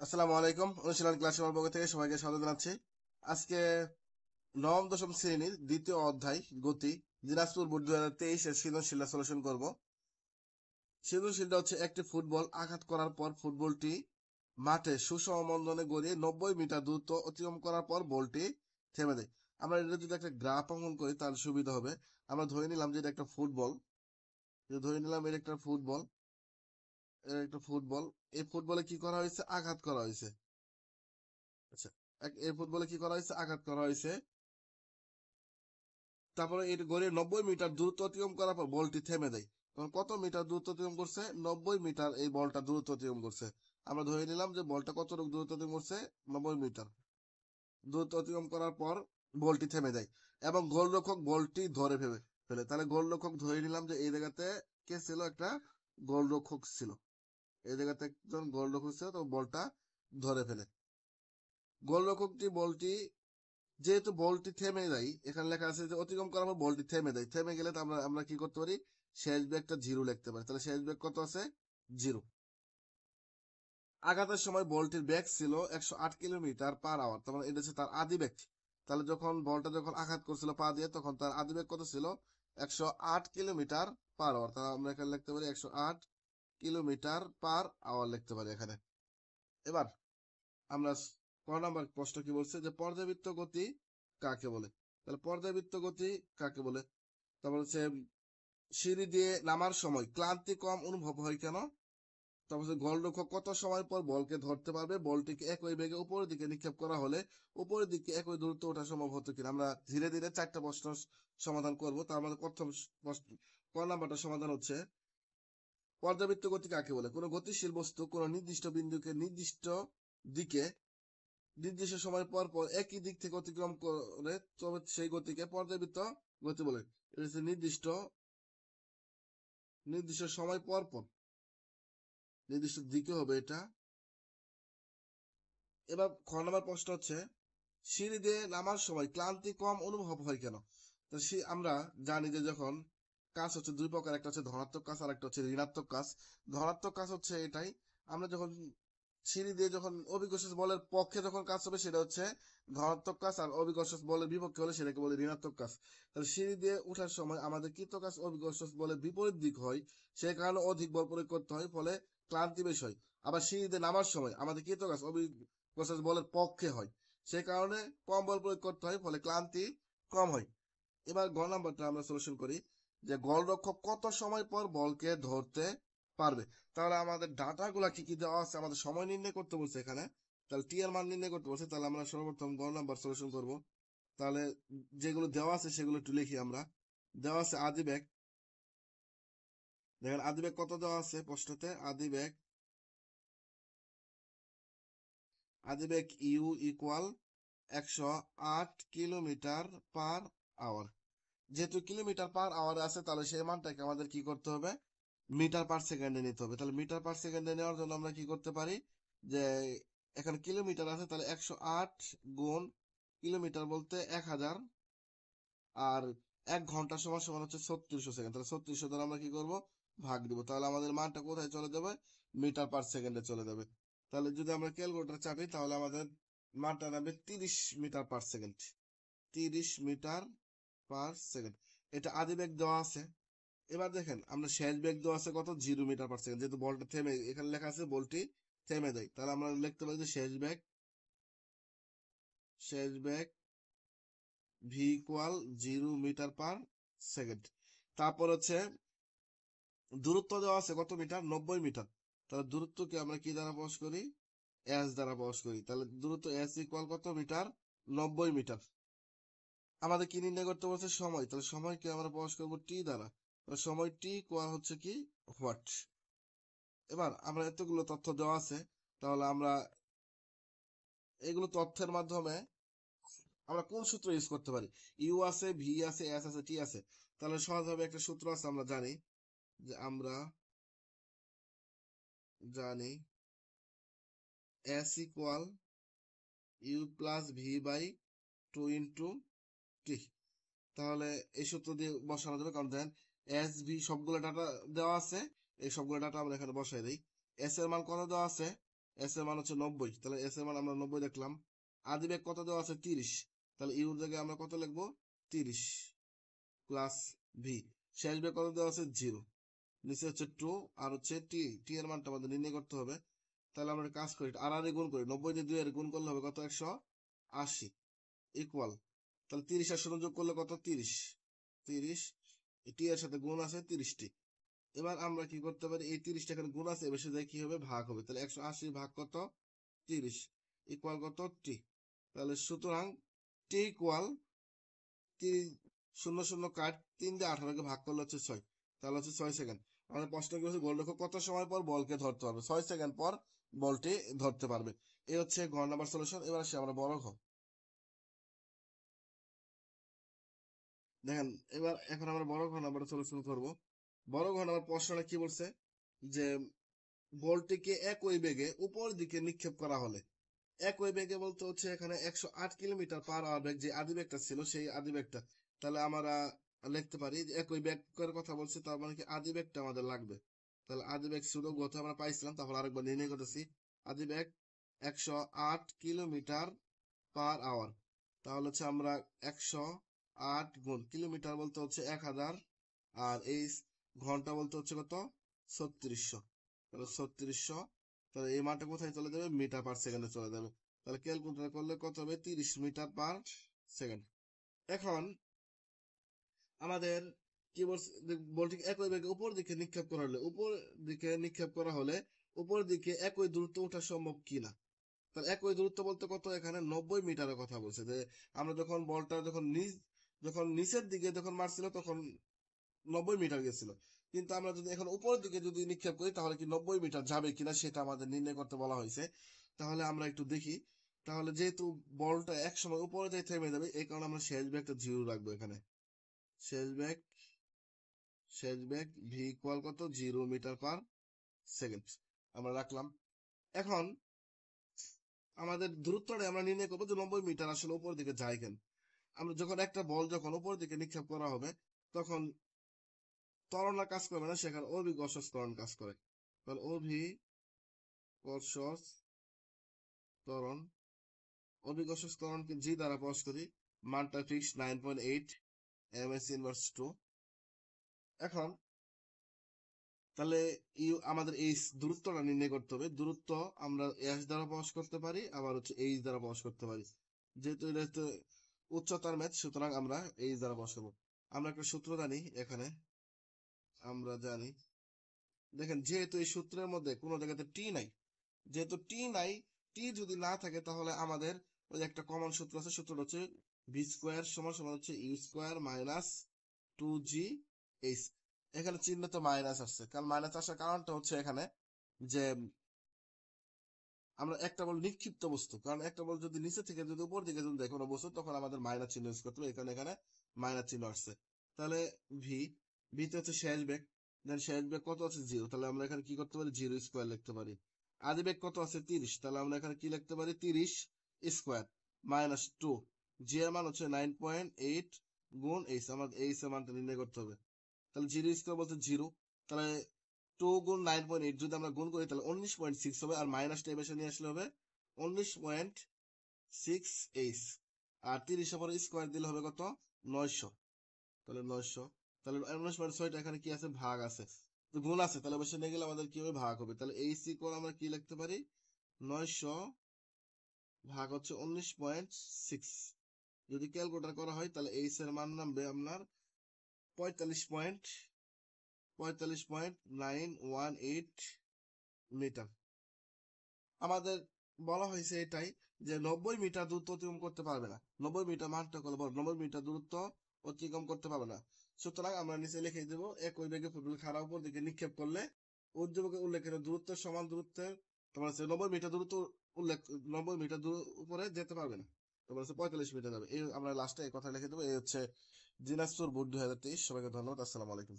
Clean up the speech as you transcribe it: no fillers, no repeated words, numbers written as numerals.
আসসালামু আলাইকুম। অনুশীলন ক্লাসের পক্ষ থেকে সবাইকে স্বাগত জানাচ্ছি। আজকে নবম দশম শ্রেণীর দ্বিতীয় অধ্যায় গতি দিনাজপুর বোর্ড 2023 এর সৃজনশীল সলিউশন করব। সৃজনশীলটা হচ্ছে একটি ফুটবল আঘাত করার পর ফুটবলটি মাঠে সুষম বন্ধনে গড়িয়ে 90 মিটার দূরত্ব অতিক্রম করার পর বলটি থেমে দেয়। আমরা এটা যদি একটা গ্রাফ অঙ্কন করি তাহলে সুবিধা হবে। আমরা ধরে নিলাম যে এটা একটা ফুটবল, ধরে নিলাম এটা একটা ফুটবল, এই ফুটবলে কি করা হয়েছে? আঘাত করা হয়েছে। আচ্ছা, এই ফুটবলে কি করা হয়েছে? আঘাত করা হয়েছে। তারপরে এর গড়ে 90 মিটার দূরত্ব অতিক্রম করার পর বলটি থেমে দেয়। তখন কত মিটার দূরত্ব অতিক্রম করছে? 90 মিটার এই বলটা দূরত্ব অতিক্রম করছে। আমরা ধরে নিলাম যে বলটা কতটুকু দূরত্ব অতিক্রম করছে? 90 মিটার দূরত্ব অতিক্রম করার পর বলটি থেমে দেয় এবং গোলরক্ষক বলটি ধরে ফেলে। তাহলে গোলরক্ষক ধরে নিলাম যে এই জায়গাতে কে ছিল? একটা গোলরক্ষক ছিল। এই জায়গাতে একজন গোলরক্ষক ছিল, তো বলটা ধরে ফেলে। গোলরক্ষকটি বলটি, যেহেতু বলটি থেমে যায়, এখানে লেখা আছে যে অতিক্রম করার পর বলটি থেমে দেয়। থেমে গেলে তো আমরা কি করতে পারি? শেষ বেগটা 0 লিখতে পারি। তাহলে শেষ বেগ কত আছে? 0। আঘাতের সময় বলটির বেগ ছিল 108 কিলোমিটার পার আওয়ার, তার মানে এটা হচ্ছে তার আদি বেগ। তাহলে বলটা যখন আঘাত করছিল পা দিয়ে, তখন তার আদি বেগ কত ছিল? 108 কিলোমিটার পার আওয়ার। তাহলে আমরা এখানে লিখতে পারি 108 কিলোমিটার পার আওয়ার লিখতে পারি এখানে। এবার আমরা ক নাম্বার প্রশ্ন কি বলছে যে পর্যাবৃত্ত গতি কাকে বলে? তাহলে পর্যাবৃত্ত গতি কাকে বলে? তারপর হচ্ছে সিঁড়ি দিয়ে নামার সময় ক্লান্তি কম অনুভব হয় কেন? তারপর হচ্ছে গোলরক্ষক কত সময় পর বলকে ধরতে পারবে? বলটিকে একই বেগে উপরের দিকে নিক্ষেপ করা হলে উপরের দিকে একই দূরত্ব ওঠা সম্ভব হতো কিনা? আমরা ধীরে ধীরে 4টা প্রশ্ন সমাধান করব। তার মধ্যে প্রথম প্রশ্ন ক নাম্বারটা সমাধান হচ্ছে পর্যাবৃত্ত গতি কাকে বলে? কোনো গতিশীল বস্তু কোনো নির্দিষ্ট বিন্দুকে নির্দিষ্ট দিকে নির্দিষ্ট সময় পর পর একই দিক থেকে অতিক্রম করে, তবে সেই গতিকে পর্যাবৃত্ত গতি বলে। এটা হচ্ছে নির্দিষ্ট সময় পর পর নির্দিষ্ট দিকে হবে এটা। এবার খ নম্বর প্রশ্ন হচ্ছে সিঁড়ি দিয়ে নামার সময় ক্লান্তি কম অনুভব হয় কেন? তো আমরা জানি যে যখন কাজ হচ্ছে দুই প্রকার, একটা হচ্ছে ধনাত্মক কাজ আর একটা হচ্ছে ঋণাত্মক কাজ। ধনাত্মক কাজ হচ্ছে এটাই, আমরা যখন সিঁড়ি দিয়ে যখন অভিকর্ষ বলের পক্ষে যখন কাজ হবে সেটা হচ্ছে ধনাত্মক কাজ, আর অভিকর্ষ বলের বিপক্ষে হলে সেটাকে বলে ঋণাত্মক কাজ। তাহলে সিঁড়ি দিয়ে ওঠার সময় আমাদের কৃত কাজ অভিকর্ষ বলের বিপরীত দিক হয়, সেই কারণে অধিক বল প্রয়োগ করতে হয়, ফলে ক্লান্তি বেশি হয়। আবার সিঁড়ি দিয়ে নামার সময় আমাদের কৃত কাজ অভিকর্ষ বলের পক্ষে হয়, সেই কারণে কম বল প্রয়োগ করতে হয়, ফলে ক্লান্তি কম হয়। এবার গ নাম্বারটা আমরা সলিউশন করি যে গোলরক্ষক কত সময় পর বলকে ধরতে পারবে? তাহলে আমাদের ডাটা গুলা কি কি দেওয়া আছে? আমাদের সময় নির্ণয় করতে বলছে এখানে। তাহলে টি এর মান নির্ণয় করতে বলছে। তাহলে আমরা সর্বপ্রথম গ নাম্বার সলিউশন করব। তাহলে যেগুলো দেওয়া আছে সেগুলো একটু লিখি আমরা। দেওয়া আছে আদি বেগ। দেখেন আদি বেগ কত দেওয়া আছে প্রশ্নতে? আদি বেগ u equal 108 kilometre per hour. যেহেতু কিলোমিটার পার আওয়ার আছে, তাহলে সেই মানটাকে আমাদের কি করতে হবে? মিটার পার সেকেন্ডে নিতে হবে। তাহলে মিটার পার সেকেন্ডে নেওয়ার জন্য আমরা কি করতে পারি যে এখানে কিলোমিটার আছে, তাহলে 108 গুণ কিলোমিটার বলতে 1000, আর 1 ঘন্টা সমান সমান হচ্ছে 3600 সেকেন্ড। তাহলে 3600 দ্বারা আমরা কি করব? ভাগ দিব। তাহলে আমাদের মানটা কোথায় চলে যাবে? মিটার পার সেকেন্ডে চলে যাবে। তাহলে যদি আমরা ক্যালকুলেটর চাপি তাহলে আমাদের মানটা নামবে 30 metre per second. 30 metre per second. এটা আদি বেগ দেওয়া আছে। এবার দেখেন আমরা শেষ বেগ দেওয়া আছে কত? 0 মিটার পার সেকেন্ড। যেহেতু বলটা থেমে, এখানে লেখা আছে বলটি থেমে দেয়, তাহলে আমরা লিখতে পারি যে শেষ বেগ v equal 0 metre per second. তারপর হচ্ছে দূরত্ব দেওয়া আছে কত মিটার? 90 মিটার। তাহলে দূরত্বকে আমরা কি দ্বারা প্রকাশ করি? এস দ্বারা প্রকাশ করি। তাহলে দূরত্ব এস ইকুয়াল কত মিটার? 90 মিটার। আমাদের কি নির্ণয় করতে বলছে? সময়। তাহলে সময়কে আমরা প্রকাশ করবো টি দ্বারা। সময় টি ইকুয়াল হচ্ছে কি? হোয়াট। এবার আমরা এতগুলো তথ্য দেওয়া আছে, তাহলে আমরা এগুলো তথ্যের মাধ্যমে আমরা কোন সূত্র ইউজ করতে পারি? ইউ আছে, ভি আছে, এস আছে, টি আছে। তাহলে সহজভাবে একটা সূত্র আছে, আমরা জানি যে s equal u plus v by 2 into t. তাহলে এই সূত্র দিয়ে বসানো যাবে, কারণ দেন এস ভি সবগুলো ডাটা দেওয়া আছে, এই সবগুলো ডাটা আমরা এখানে বসাই দিই। এস এর মান কত দেওয়া আছে? এস এর মান হচ্ছে 90, তাহলে এস এর মান আমরা 90 দেখলাম। আদি বেগ কত দেওয়া আছে 30, তাহলে ইউর জায়গায় আমরা কত লিখবো 30 প্লাস ভি। শেষ বেগ কত দেওয়া আছে 0, নিচে হচ্ছে 2 আর হচ্ছে টি, টি এর মানটা আমাদের নির্ণয় করতে হবে। তাহলে আমরা কাজ করি আর আর গুণ করি, 90 দিয়ে 2 এর গুণ করলে হবে কত 180 ইকুয়াল, তাহলে 30 আর 0 যোগ করলে কত 30, টি এর সাথে গুণ আছে 30টি। এবার আমরা কি করতে পারি, এই 30টা এখানে গুণ আছে, এবার সাথে কি হবে ভাগ হবে, তাহলে 180 ভাগ কত 30 ইকুয়াল কত টি। তাহলে সুতরাং টি ইকুয়াল 0 0 কাট 3 দিয়ে 18কে ভাগ করলে হচ্ছে 6, তাহলে হচ্ছে 6 সেকেন্ড। আমাদের প্রশ্ন কি হচ্ছে, গোলরক্ষক কত সময় পর বলকে ধরতে পারবে, 6 সেকেন্ড পর বলটি ধরতে পারবে। এই হচ্ছে ঘ নাম্বার সলিউশন। এবার আসি আমরা বড় ঘ। দেখেন এবার এখন আমরা বড় ঘ নাম্বার সলিউশন করব। বড় ঘ নাম্বার প্রশ্নটা কি বলছে যে বলটিকে একই বেগে উপর দিকে নিক্ষেপ করা হলে, একই বেগে বলতে হচ্ছে এখানে 108 কিলোমিটার পার আওয়ার বেগ, যে আদি বেগটা ছিল সেই আদি বেগটা। তাহলে আমরা লিখতে পারি যে একই বেগের কথা বলছে, তার মানে কি আদি বেগটা আমাদের লাগবে। তাহলে আদি বেগ শুধু গত আমরা পাইছিলাম, তারপর আরেকবার নির্ণয় করতেছি। আদি বেগ 108 কিলোমিটার পার আওয়ার, তাহলে হচ্ছে আমরা 108 গুণ কিলোমিটার বলতে হচ্ছে 1000, আর এই ঘন্টা বলতে হচ্ছে কত 3600, তাহলে 3600, তাহলে এই মানটা কোথায় চলে যাবে মিটার পার সেকেন্ডে চলে যাবে। তাহলে ক্যালকুলেটর করলে কত হবে 30 মিটার পার সেকেন্ড। এখন আমাদের কি বলছে, বলটি একই বেগে উপর দিকে নিক্ষেপ করা হলে, উপর দিকে নিক্ষেপ করা হলে উপর দিকে একই দূরত্ব ওঠা সম্ভব কিনা। তাহলে একই দূরত্ব বলতে কত, এখানে 90 মিটারের কথা বলছে, যে আমরা যখন বলটা যখন নিচের দিকে যখন মারছিল তখন 90 মিটার গেছিল, কিন্তু আমরা যদি এখন উপরের দিকে যদি নিক্ষেপ করি তাহলে কি 90 মিটার যাবে কিনা সেটা আমাদের নির্ণয় করতে বলা হয়েছে। তাহলে আমরা একটু দেখি। তাহলে যেহেতু বলটা এক সময় উপরে যাই থেমে যাবে, এই কারণে আমরা শেষ ব্যাগটা 0 রাখবো এখানে। শেষ ব্যাগ ভি ইকুয়াল কত 0 মিটার পার সেকেন্ড আমরা রাখলাম। এখন আমাদের দূরত্বটা আমরা নির্ণয় করবো যে 90 মিটার আসলে উপর দিকে যায় কেন। আমরা যখন একটা বল যখন উপর দিকে নিক্ষেপ করা হবে তখন ত্বরণের কাজ করবে না, সেখানে অভিকর্ষজ ত্বরণ কাজ করে। তাহলে অভিকর্ষজ ত্বরণকে জি দ্বারা প্রকাশ করি, মানটা ফিক্স 9.8 ms ইনভার্স 2। এখন তাহলে আমাদের এই দূরত্বটা নির্ণয় করতে হবে। দূরত্ব আমরা এস দ্বারা প্রকাশ করতে পারি, আবার হচ্ছে এইচ দ্বারা প্রকাশ করতে পারি। যেহেতু এটা হচ্ছে উচ্চতার ম্যাথ, সুতরাং আমরা এইচ দ্বারা প্রকাশ করবো। আমরা একটা সূত্র জানি, এখানে আমরা জানি, দেখেন যেহেতু এই সূত্রের মধ্যে কোনো জায়গাতে টি নাই, যেহেতু টি নাই, টি যদি না থাকে তাহলে আমাদের ওই একটা কমন সূত্র আছে, সূত্রটা হচ্ছে ভি স্কোয়ার সমান সমান হচ্ছে you square minus 2g H. এখানে চিহ্ন তো মাইনাস আসছে, কারণ মাইনাস আসার কারণটা হচ্ছে এখানে যে আমরা একটা বল নিক্ষিপ্ত বস্তু, কারণ একটা বল যদি নিচে থেকে যদি উপর দিকে যদি দেখো কোনো বস্তু, তখন আমাদের মাইনাস চিহ্ন ইউজ করতে হবে, এখানে মাইনাস চিহ্ন আসছে। তাহলে ভিতে হচ্ছে শেষ বেগ, দেন শেষ বেগ কত আছে 0, তাহলে আমরা এখানে কি করতে পারি 0 স্কোয়ার লিখতে পারি। আদি বেগ কত আছে 30, তাহলে আমরা এখানে কি লিখতে পারি 30 স্কোয়ার মাইনাস 2, জি এর মান হচ্ছে 9.8 গুণ এইচ, আমার এইচ এর মানটা নির্ণয় করতে হবে। তাহলে 0 স্কোয়ার বলতে 0, তাহলে 2 গুণ 9.8 যদি আমরা গুণ করি তাহলে 19.6 হবে, আর মাইনাস টা এসে নিয়ে আসলে হবে 19.6 এইচ, আর 30 এর পরে স্কোয়ার দিলে হবে কত 900, তাহলে 900, তাহলে 19.6টা এখানে কি আছে ভাগ আছে, তো গুণ আছে, তাহলে অবশ্যই নিয়ে গেলে আমাদের কি হবে ভাগ হবে। তাহলে এইচ ইকুয়াল আমরা কি লিখতে পারি 900 ভাগ হচ্ছে 19.6, যদি ক্যালকুলেটর করা হয় তাহলে এইচ এর মান নামবে আপনার 45.918 মিটার। আমাদের বলা হয়েছে এটাই যে 90 মিটার দূরত্ব অতিক্রম করতে পারবে না, 90 মিটার মানটা করলে 90 মিটার দূরত্ব অতিক্রম করতে পারবে না। সুতরাং আমরা নিচে লিখে দেবো একই বেগে ফুটবল খাড়া উপর দিকে নিক্ষেপ করলে উদ্দীপকে উল্লেখিত দূরত্বের সমান দূরত্বের, তোমার হচ্ছে 90 মিটার দূরত্ব উল্লেখ, 90 মিটার দূর উপরে যেতে পারবে না, তোমার হচ্ছে 45 মিটার যাবে। এই আমরা লাস্টে এই কথা লিখে দেবো। এই হচ্ছে দিনাজপুর বোর্ড 2023। সবাইকে ধন্যবাদ, আসসালামু আলাইকুম।